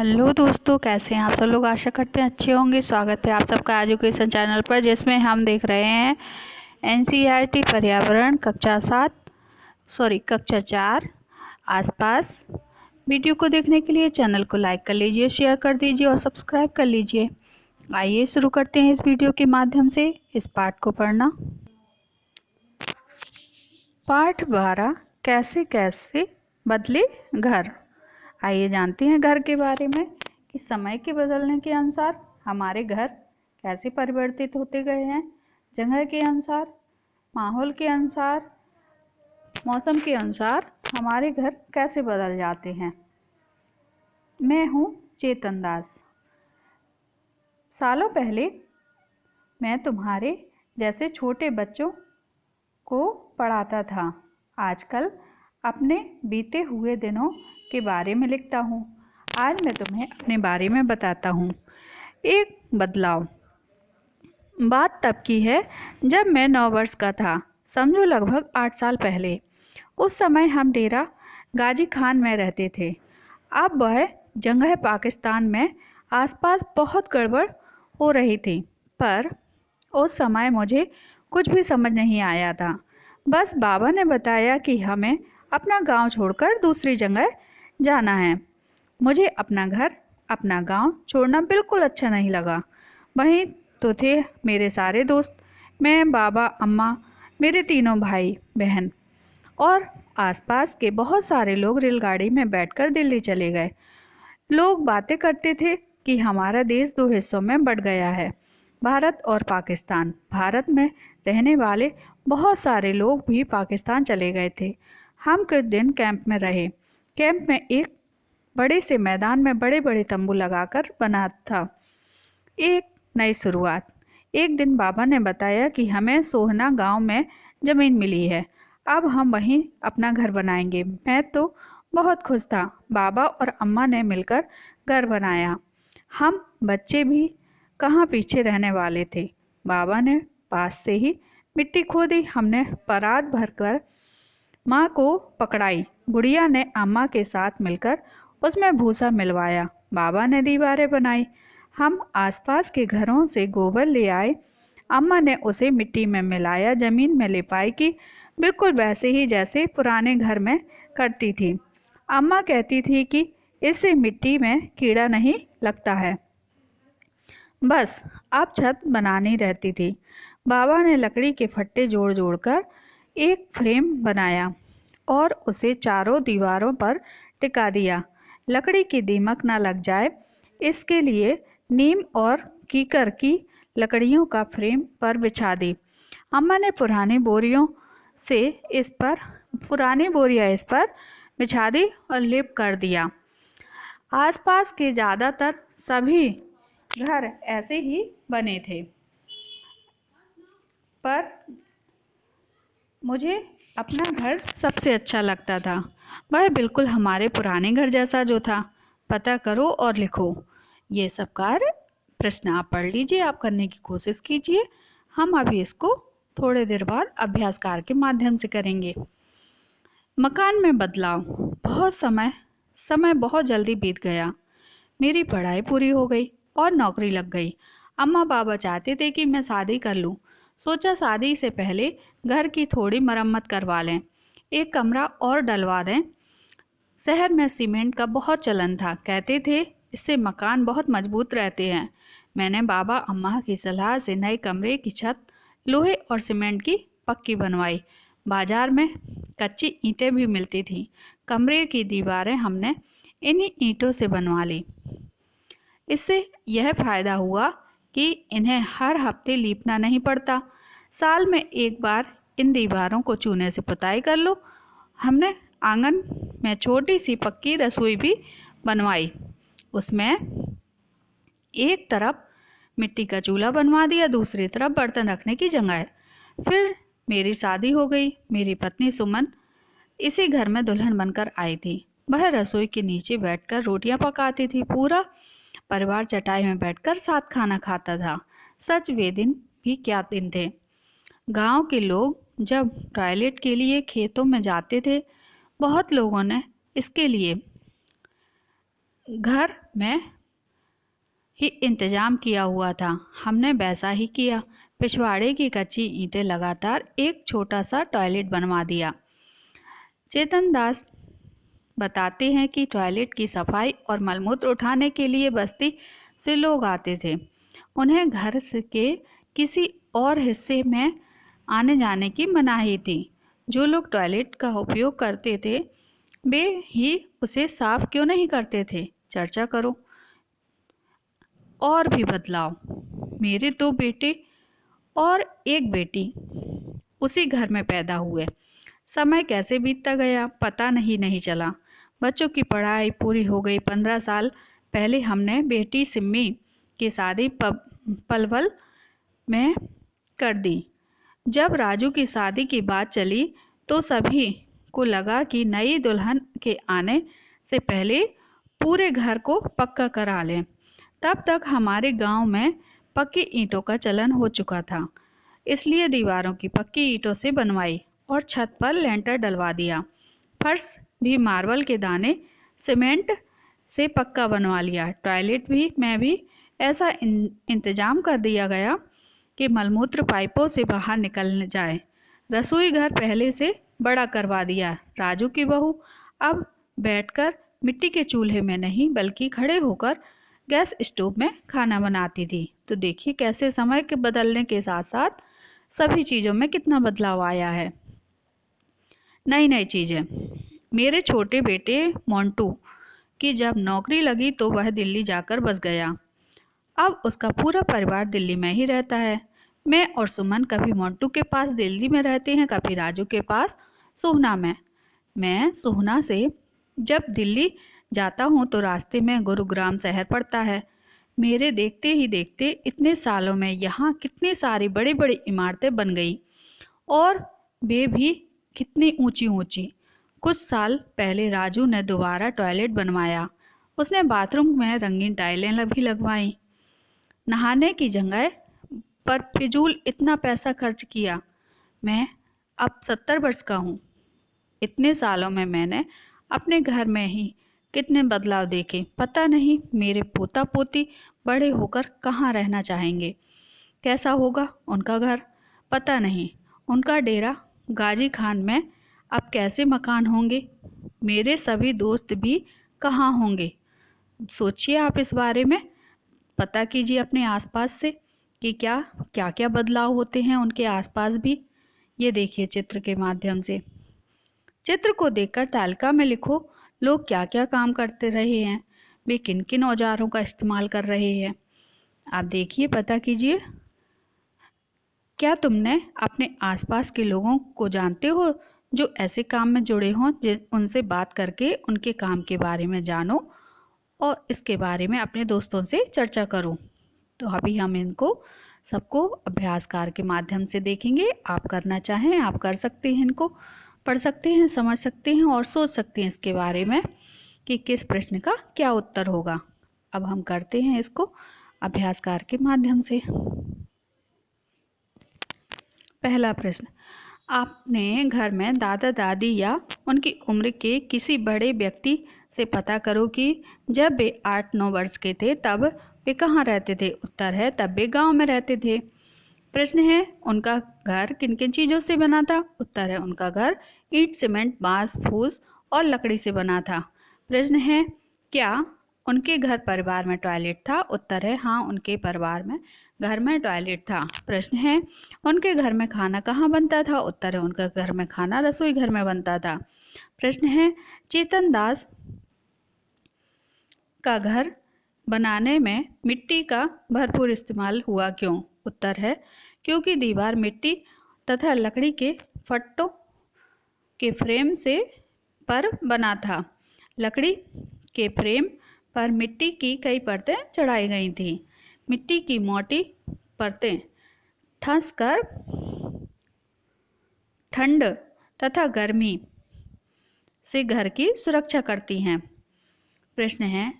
Hello दोस्तों, कैसे हैं आप सब लोग। आशा करते हैं अच्छे होंगे। स्वागत है आप सबका एजुकेशन चैनल पर, जिसमें हम देख रहे हैं एनसीईआरटी पर्यावरण कक्षा 4 आसपास। वीडियो को देखने के लिए चैनल को लाइक कर लीजिए, शेयर कर दीजिए और सब्सक्राइब कर लीजिए। आइए शुरू करते हैं इस वीडियो के माध्यम से इस पाठ को पढ़ना। पाठ 12, कैसे कैसे बदले घर। आइए जानते हैं घर के बारे में कि समय के बदलने के अनुसार हमारे घर कैसे परिवर्तित होते गए हैं। जगह के अनुसार, माहौल के अनुसार, मौसम के अनुसार हमारे घर कैसे बदल जाते हैं। मैं हूँ चेतन दास। सालों पहले मैं तुम्हारे जैसे छोटे बच्चों को पढ़ाता था। आजकल अपने बीते हुए दिनों के बारे में लिखता हूँ। आज मैं तुम्हें अपने बारे में बताता हूँ। एक बदलाव। बात तब की है जब मैं 9 वर्ष का था, समझो लगभग 8 साल पहले। उस समय हम डेरा गाजी खान में रहते थे। अब वह जगह पाकिस्तान में आसपास बहुत गड़बड़ हो रही थी, पर उस समय मुझे कुछ भी समझ नहीं आया था। बस बाबा ने बताया कि हमें अपना गांव छोड़कर दूसरी जगह जाना है। मुझे अपना घर, अपना गांव छोड़ना बिल्कुल अच्छा नहीं लगा। वहीं तो थे मेरे सारे दोस्त, मैं, बाबा, अम्मा, मेरे तीनों भाई बहन और आसपास के बहुत सारे लोग रेलगाड़ी में बैठकर दिल्ली चले गए। लोग बातें करते थे कि हमारा देश 2 हिस्सों में बंट गया है, भारत और पाकिस्तान। भारत में रहने वाले बहुत सारे लोग भी पाकिस्तान चले गए थे। हम कुछ दिन कैंप में रहे। कैंप में एक बड़े से मैदान में बड़े बड़े तंबू लगाकर बना था। एक नई शुरुआत। एक दिन बाबा ने बताया कि हमें सोहना गांव में ज़मीन मिली है। अब हम वहीं अपना घर बनाएंगे। मैं तो बहुत खुश था। बाबा और अम्मा ने मिलकर घर बनाया। हम बच्चे भी कहाँ पीछे रहने वाले थे। बाबा ने पास से ही मिट्टी खोदी। हमने परात भरकर माँ को पकड़ाई। गुड़िया ने अम्मा के साथ मिलकर उसमें भूसा मिलवाया। बाबा ने दीवारें बनाई। हम आसपास के घरों से गोबर ले आए। अम्मा ने उसे मिट्टी में मिलाया, ज़मीन में लिपाई की, बिल्कुल वैसे ही जैसे पुराने घर में करती थी। अम्मा कहती थी कि इससे मिट्टी में कीड़ा नहीं लगता है। बस अब छत बनानी रहती थी। बाबा ने लकड़ी के फट्टे जोड़ जोड़कर एक फ्रेम बनाया और उसे चारों दीवारों पर टिका दिया। लकड़ी की दीमक न लग जाए, इसके लिए नीम और कीकर की लकड़ियों का फ्रेम पर बिछा दी। अम्मा ने पुरानी बोरियां इस पर बिछा दी और लेप कर दिया। आसपास के ज़्यादातर सभी घर ऐसे ही बने थे, पर मुझे अपना घर सबसे अच्छा लगता था। वह बिल्कुल हमारे पुराने घर जैसा जो था। पता करो और लिखो। ये सब कार्य प्रश्न आप पढ़ लीजिए, आप करने की कोशिश कीजिए। हम अभी इसको थोड़े देर बाद अभ्यास कार्य के माध्यम से करेंगे। मकान में बदलाव। समय बहुत जल्दी बीत गया। मेरी पढ़ाई पूरी हो गई और नौकरी लग गई। अम्मा बाबा चाहते थे कि मैं शादी कर लूं। सोचा शादी से पहले घर की थोड़ी मरम्मत करवा लें, एक कमरा और डलवा दें। शहर में सीमेंट का बहुत चलन था। कहते थे इससे मकान बहुत मजबूत रहते हैं। मैंने बाबा अम्मा की सलाह से नए कमरे की छत लोहे और सीमेंट की पक्की बनवाई। बाजार में कच्ची ईंटें भी मिलती थीं। कमरे की दीवारें हमने इन्हीं ईंटों से बनवा ली। इससे यह फ़ायदा हुआ कि इन्हें हर हफ्ते लीपना नहीं पड़ता। साल में एक बार इन दीवारों को चूने से पुताई कर लो। हमने आंगन में छोटी सी पक्की रसोई भी बनवाई। उसमें एक तरफ मिट्टी का चूल्हा बनवा दिया, दूसरी तरफ बर्तन रखने की जगह। फिर मेरी शादी हो गई। मेरी पत्नी सुमन इसी घर में दुल्हन बनकर आई थी। वह रसोई के नीचे बैठकर रोटियां पकाती थी। पूरा परिवार चटाई में बैठकर साथ खाना खाता था। सच वे दिन भी क्या दिन थे। गांव के लोग जब टॉयलेट के लिए खेतों में जाते थे, बहुत लोगों ने इसके लिए घर में ही इंतजाम किया हुआ था, हमने वैसा ही किया। पिछवाड़े की कच्ची ईंटें लगातार एक छोटा सा टॉयलेट बनवा दिया। चेतन दास बताते हैं कि टॉयलेट की सफाई और मलमूत्र उठाने के लिए बस्ती से लोग आते थे। उन्हें घर के किसी और हिस्से में आने जाने की मनाही थी। जो लोग टॉयलेट का उपयोग करते थे वे ही उसे साफ क्यों नहीं करते थे? चर्चा करो। और भी बदलाव। मेरे 2 बेटे और एक बेटी उसी घर में पैदा हुए। समय कैसे बीतता गया पता नहीं चला। बच्चों की पढ़ाई पूरी हो गई। 15 साल पहले हमने बेटी सिम्मी की शादी पलवल में कर दी। जब राजू की शादी की बात चली तो सभी को लगा कि नई दुल्हन के आने से पहले पूरे घर को पक्का करा लें। तब तक हमारे गांव में पक्की ईंटों का चलन हो चुका था, इसलिए दीवारों की पक्की ईंटों से बनवाई और छत पर लेंटर डलवा दिया। फर्श भी मार्बल के दाने सीमेंट से पक्का बनवा लिया। टॉयलेट में भी ऐसा इंतजाम कर दिया गया कि मलमूत्र पाइपों से बाहर निकल जाए। रसोई घर पहले से बड़ा करवा दिया। राजू की बहू अब बैठकर मिट्टी के चूल्हे में नहीं बल्कि खड़े होकर गैस स्टोव में खाना बनाती थी। तो देखिए कैसे समय के बदलने के साथ साथ सभी चीज़ों में कितना बदलाव आया है। नई नई चीज़ें। मेरे छोटे बेटे मोंटू की जब नौकरी लगी तो वह दिल्ली जाकर बस गया। अब उसका पूरा परिवार दिल्ली में ही रहता है। मैं और सुमन कभी मोंटू के पास दिल्ली में रहते हैं, कभी राजू के पास सोहना में। मैं सोहना से जब दिल्ली जाता हूँ तो रास्ते में गुरुग्राम शहर पड़ता है। मेरे देखते ही देखते इतने सालों में यहाँ कितनी सारी बड़ी बड़ी इमारतें बन गई और वे भी कितनी ऊंची ऊंची। कुछ साल पहले राजू ने दोबारा टॉयलेट बनवाया। उसने बाथरूम में रंगीन टाइलें भी लगवाई। नहाने की जगह पर फिजूल इतना पैसा खर्च किया। मैं अब 70 वर्ष का हूँ। इतने सालों में मैंने अपने घर में ही कितने बदलाव देखे। पता नहीं मेरे पोता पोती बड़े होकर कहाँ रहना चाहेंगे, कैसा होगा उनका घर, पता नहीं। उनका डेरा गाजी खान में अब कैसे मकान होंगे। मेरे सभी दोस्त भी कहाँ होंगे। सोचिए आप इस बारे में। पता कीजिए अपने आसपास से कि क्या क्या बदलाव होते हैं उनके आसपास भी। ये देखिए चित्र के माध्यम से। चित्र को देखकर तालिका में लिखो लोग क्या क्या काम करते रहे हैं, वे किन किन औजारों का इस्तेमाल कर रहे हैं। आप देखिए, पता कीजिए। क्या तुमने अपने आसपास के लोगों को जानते हो जो ऐसे काम में जुड़े हों? उनसे बात करके उनके काम के बारे में जानो और इसके बारे में अपने दोस्तों से चर्चा करो। तो अभी हम इनको सबको अभ्यास कार्य के माध्यम से देखेंगे। आप करना चाहें आप कर सकते हैं, इनको पढ़ सकते हैं, समझ सकते हैं और सोच सकते हैं इसके बारे में कि किस प्रश्न का क्या उत्तर होगा। अब हम करते हैं इसको अभ्यास कार्य के माध्यम से। पहला प्रश्न, आपने घर में दादा दादी या उनकी उम्र के किसी बड़े व्यक्ति से पता करो कि जब वे 8-9 वर्ष के थे तब वे कहाँ रहते थे। उत्तर है तब वे गांव में रहते थे। प्रश्न है उनका घर किन किन चीज़ों से बना था। उत्तर है उनका घर ईंट सीमेंट बांस फूस और लकड़ी से बना था। प्रश्न है क्या उनके घर परिवार में टॉयलेट था। उत्तर है हाँ, उनके परिवार में घर में टॉयलेट था। प्रश्न है उनके घर में खाना कहाँ बनता था। उत्तर है उनका घर में खाना रसोई घर में बनता था। प्रश्न है चेतन दास का घर बनाने में मिट्टी का भरपूर इस्तेमाल हुआ क्यों। उत्तर है क्योंकि दीवार मिट्टी तथा लकड़ी के फट्टों के फ्रेम से पर बना था। लकड़ी के फ्रेम पर मिट्टी की कई परतें चढ़ाई गई थीं। मिट्टी की मोटी परतें ठंस कर ठंड तथा गर्मी से घर की सुरक्षा करती हैं। प्रश्न है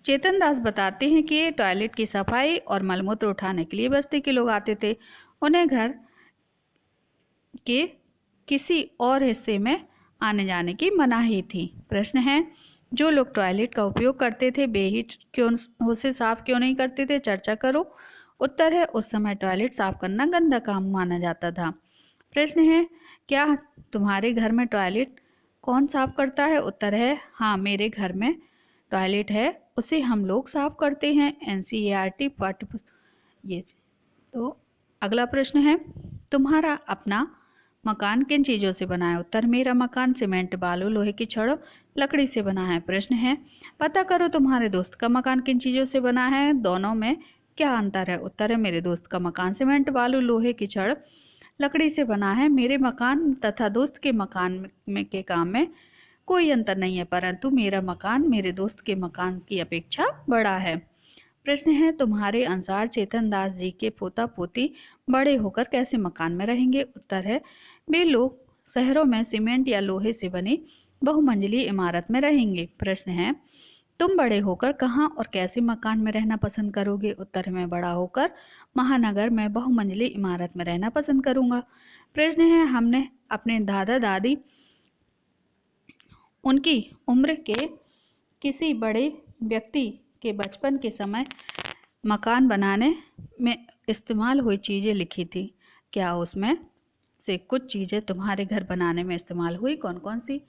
चेतन दास बताते हैं कि टॉयलेट की सफाई और मलमूत्र उठाने के लिए बस्ती के लोग आते थे। उन्हें घर के किसी और हिस्से में आने जाने की मनाही थी। प्रश्न है जो लोग टॉयलेट का उपयोग करते थे वे ही क्यों उसे साफ क्यों नहीं करते थे, चर्चा करो। उत्तर है, उस समय टॉयलेट साफ करना गंदा काम माना जाता था। प्रश्न है, क्या तुम्हारे घर में टॉयलेट कौन साफ करता है? उत्तर है, हाँ, मेरे घर में टॉयलेट है, उसे हम लोग साफ करते हैं। NCERT पाठ्य। ये तो अगला प्रश्न है, तुम्हारा अपना मकान किन चीज़ों से बना है? उत्तर, मेरा मकान सीमेंट, बालू, लोहे की छड़, लकड़ी से बना है। प्रश्न है, पता करो तुम्हारे दोस्त का मकान किन चीज़ों से बना है, दोनों में क्या अंतर है? उत्तर है, मेरे दोस्त का मकान सीमेंट, बालू, लोहे की छड़, लकड़ी से बना है। मेरे मकान तथा दोस्त के मकान में के काम में कोई अंतर नहीं है, परंतु मेरा मकान मेरे दोस्त के मकान की अपेक्षा बड़ा है। प्रश्न है, तुम्हारे अनुसार चेतन दास जी के पोता पोती बड़े होकर कैसे मकान में रहेंगे? उत्तर है, वे लोग शहरों में सीमेंट या लोहे से बनी बहुमंजिली इमारत में रहेंगे। प्रश्न है, तुम बड़े होकर कहाँ और कैसे मकान में रहना पसंद करोगे? उत्तर है, मैं बड़ा होकर महानगर में बहुमंजिली इमारत में रहना पसंद करूंगा। प्रश्न है, हमने अपने दादा दादी उनकी उम्र के किसी बड़े व्यक्ति के बचपन के समय मकान बनाने में इस्तेमाल हुई चीज़ें लिखी थी, क्या उसमें से कुछ चीज़ें तुम्हारे घर बनाने में इस्तेमाल हुई? कौन कौन सी?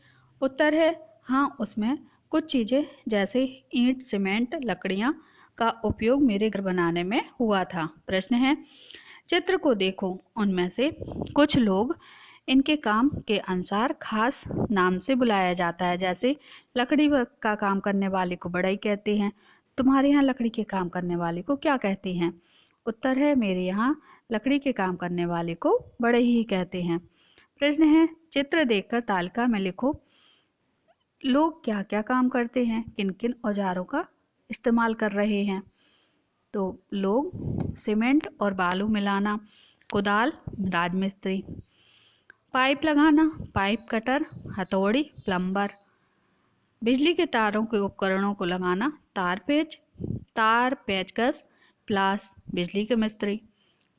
उत्तर है, हाँ, उसमें कुछ चीज़ें जैसे ईंट, सीमेंट, लकड़ियाँ का उपयोग मेरे घर बनाने में हुआ था। प्रश्न है, चित्र को देखो, उनमें से कुछ लोग इनके काम के अनुसार खास नाम से बुलाया जाता है, जैसे लकड़ी का काम करने वाले को बढ़ई कहते हैं। तुम्हारे यहाँ लकड़ी के काम करने वाले को क्या कहते हैं? उत्तर है, मेरे यहाँ लकड़ी के काम करने वाले को बढ़ई ही कहते हैं। प्रश्न है, चित्र देखकर तालिका में लिखो, लोग क्या क्या काम करते हैं, किन किन औजारों का इस्तेमाल कर रहे हैं? तो लोग सीमेंट और बालू मिलाना, कुदाल, राजमिस्त्री, पाइप लगाना, पाइप कटर, हथौड़ी, प्लम्बर, बिजली के तारों के उपकरणों को लगाना, तार पेचकस, प्लास, बिजली के मिस्त्री।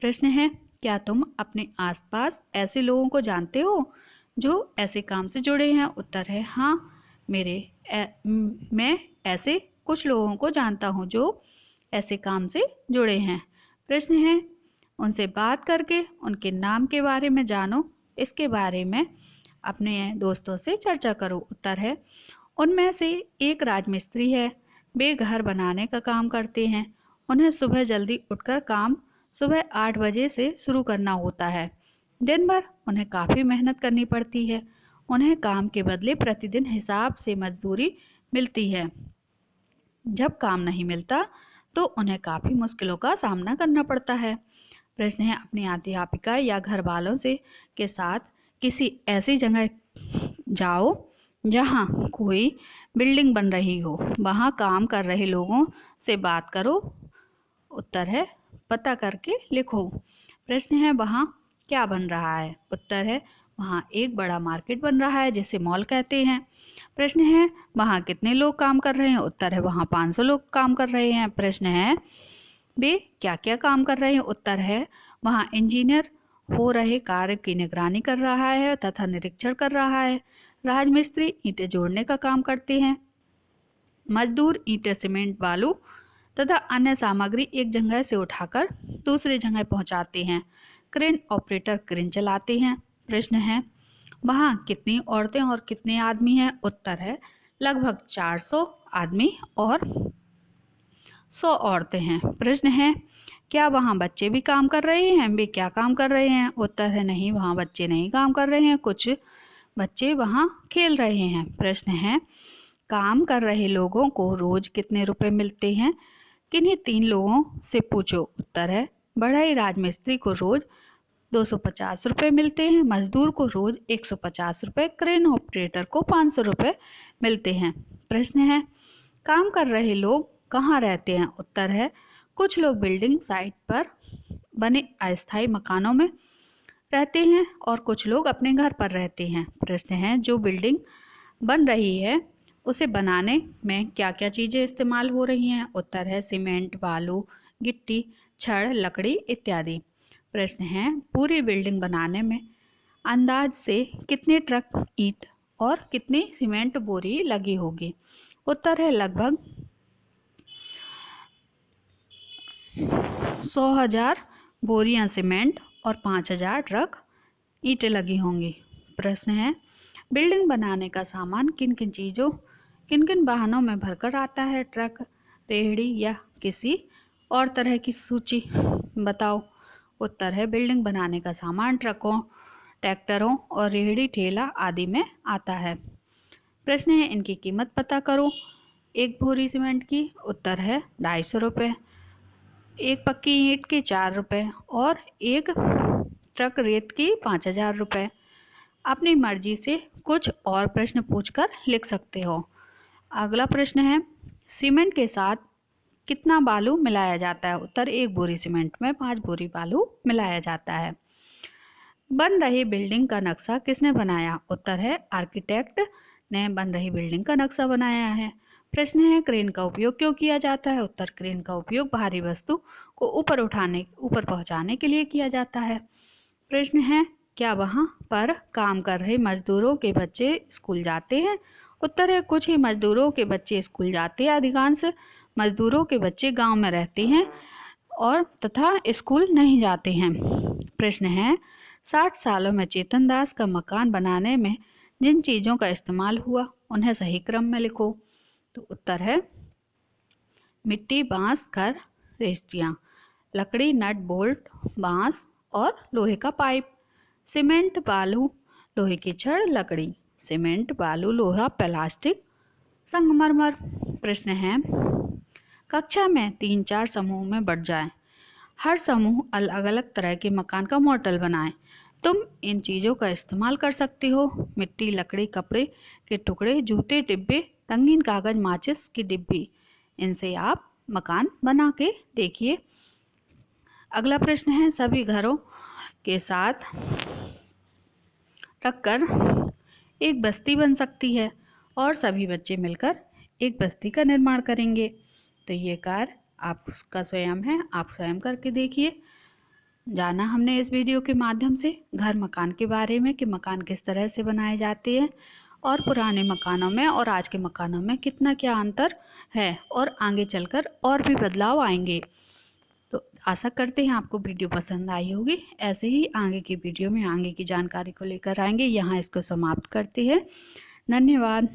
प्रश्न है, क्या तुम अपने आसपास ऐसे लोगों को जानते हो जो ऐसे काम से जुड़े हैं? उत्तर है, हाँ, मैं ऐसे कुछ लोगों को जानता हूँ जो ऐसे काम से जुड़े हैं। प्रश्न है, उनसे बात करके उनके नाम के बारे में जानो, इसके बारे में अपने दोस्तों से चर्चा करो। उत्तर है, उनमें से एक राजमिस्त्री है, वे घर बनाने का काम करते हैं। उन्हें सुबह जल्दी उठकर काम सुबह 8 बजे से शुरू करना होता है। दिन भर उन्हें काफ़ी मेहनत करनी पड़ती है। उन्हें काम के बदले प्रतिदिन हिसाब से मजदूरी मिलती है। जब काम नहीं मिलता तो उन्हें काफ़ी मुश्किलों का सामना करना पड़ता है। प्रश्न है, अपनी अध्यापिका या घर वालों से के साथ किसी ऐसी जगह जाओ जहाँ कोई बिल्डिंग बन रही हो, वहाँ काम कर रहे लोगों से बात करो। उत्तर है, पता करके लिखो। प्रश्न है, वहाँ क्या बन रहा है? उत्तर है, वहाँ एक बड़ा मार्केट बन रहा है जिसे मॉल कहते हैं। प्रश्न है, वहाँ कितने लोग काम कर रहे हैं? उत्तर है, वहाँ 500 लोग काम कर रहे हैं। प्रश्न है, वे क्या क्या काम कर रहे हैं? उत्तर है, वहाँ इंजीनियर हो रहे कार्य की निगरानी कर रहा है तथा निरीक्षण कर रहा है। राजमिस्त्री ईंटें जोड़ने का काम करते हैं। मजदूर ईंटें, सीमेंट, बालू तथा अन्य सामग्री एक जगह से उठाकर दूसरी जगह पहुंचाते हैं। क्रेन ऑपरेटर क्रेन चलाते हैं। प्रश्न है, वहाँ कितनी औरतें और कितने आदमी हैं? उत्तर है, लगभग 400 आदमी और 100 औरतें हैं। प्रश्न है, क्या वहाँ बच्चे भी काम कर रहे हैं? वे क्या काम कर रहे हैं? उत्तर है, नहीं, वहाँ बच्चे नहीं काम कर रहे हैं, कुछ बच्चे वहाँ खेल रहे हैं। प्रश्न है, काम कर रहे लोगों को रोज कितने रुपए मिलते हैं? किन्हीं 3 लोगों से पूछो। उत्तर है, बढ़ई राजमिस्त्री को रोज 250 रुपये मिलते हैं, मजदूर को रोज 150 रुपये, क्रेन ऑपरेटर को 500 रुपये मिलते हैं। प्रश्न है, काम कर रहे लोग कहाँ रहते हैं? उत्तर है, कुछ लोग बिल्डिंग साइट पर बने अस्थायी मकानों में रहते हैं और कुछ लोग अपने घर पर रहते हैं। प्रश्न है, जो बिल्डिंग बन रही है उसे बनाने में क्या क्या चीज़ें इस्तेमाल हो रही हैं? उत्तर है, सीमेंट, बालू, गिट्टी, छड़, लकड़ी इत्यादि। प्रश्न है, पूरी बिल्डिंग बनाने में अंदाज से कितने ट्रक ईंट और कितनी सीमेंट बोरी लगी होगी? उत्तर है लगभग 100,000 बोरियां सीमेंट और 5,000 ट्रक ईंटें लगी होंगी। प्रश्न है, बिल्डिंग बनाने का सामान किन किन वाहनों में भरकर आता है? ट्रक, रेहड़ी या किसी और तरह की सूची बताओ। उत्तर है, बिल्डिंग बनाने का सामान ट्रकों, ट्रैक्टरों और रेहड़ी ठेला आदि में आता है। प्रश्न है, इनकी कीमत पता करो। एक बोरी सीमेंट की उत्तर है 250 रुपये, एक पक्की ईंट की 4 रुपये और एक ट्रक रेत की 5,000 रुपये। अपनी मर्जी से कुछ और प्रश्न पूछकर लिख सकते हो। अगला प्रश्न है, सीमेंट के साथ कितना बालू मिलाया जाता है? उत्तर, एक बोरी सीमेंट में 5 बोरी बालू मिलाया जाता है। बन रही बिल्डिंग का नक्शा किसने बनाया? उत्तर है, आर्किटेक्ट ने बन रही बिल्डिंग का नक्शा बनाया है। प्रश्न है, क्रेन का उपयोग क्यों किया जाता है? उत्तर, क्रेन का उपयोग भारी वस्तु को ऊपर पहुंचाने के लिए किया जाता है। प्रश्न है, क्या वहां पर काम कर रहे मजदूरों के बच्चे स्कूल जाते हैं? उत्तर है, कुछ ही मजदूरों के बच्चे स्कूल जाते हैं, अधिकांश मजदूरों के बच्चे गांव में रहते हैं और तथा स्कूल नहीं जाते हैं। प्रश्न है, 60 सालों में चेतन दास का मकान बनाने में जिन चीज़ों का इस्तेमाल हुआ उन्हें सही क्रम में लिखो। तो उत्तर है, मिट्टी, बांस, खर, रेस्टियाँ, लकड़ी, नट बोल्ट, बांस और लोहे का पाइप, सीमेंट, बालू, लोहे की छड़, लकड़ी, सीमेंट, बालू, लोहा, प्लास्टिक, संगमरमर। प्रश्न है, कक्षा में 3-4 समूह में बढ़ जाएं, हर समूह अलग अलग तरह के मकान का मॉडल बनाएं। तुम इन चीज़ों का इस्तेमाल कर सकते हो। मिट्टी, लकड़ी, कपड़े के टुकड़े, जूते, डिब्बे, रंगीन कागज, माचिस की डिब्बी, इनसे आप मकान बना के देखिए। अगला प्रश्न है, सभी घरों के साथ रखकर एक बस्ती बन सकती है और सभी बच्चे मिलकर एक बस्ती का निर्माण करेंगे। तो ये कार्य आपका स्वयं है, आप स्वयं करके देखिए। जाना हमने इस वीडियो के माध्यम से घर मकान के बारे में कि मकान किस तरह से बनाए जाते हैं और पुराने मकानों में और आज के मकानों में कितना क्या अंतर है और आगे चलकर और भी बदलाव आएंगे। तो आशा करते हैं आपको वीडियो पसंद आई होगी। ऐसे ही आगे की वीडियो में आगे की जानकारी को लेकर आएंगे। यहाँ इसको समाप्त करते हैं। धन्यवाद।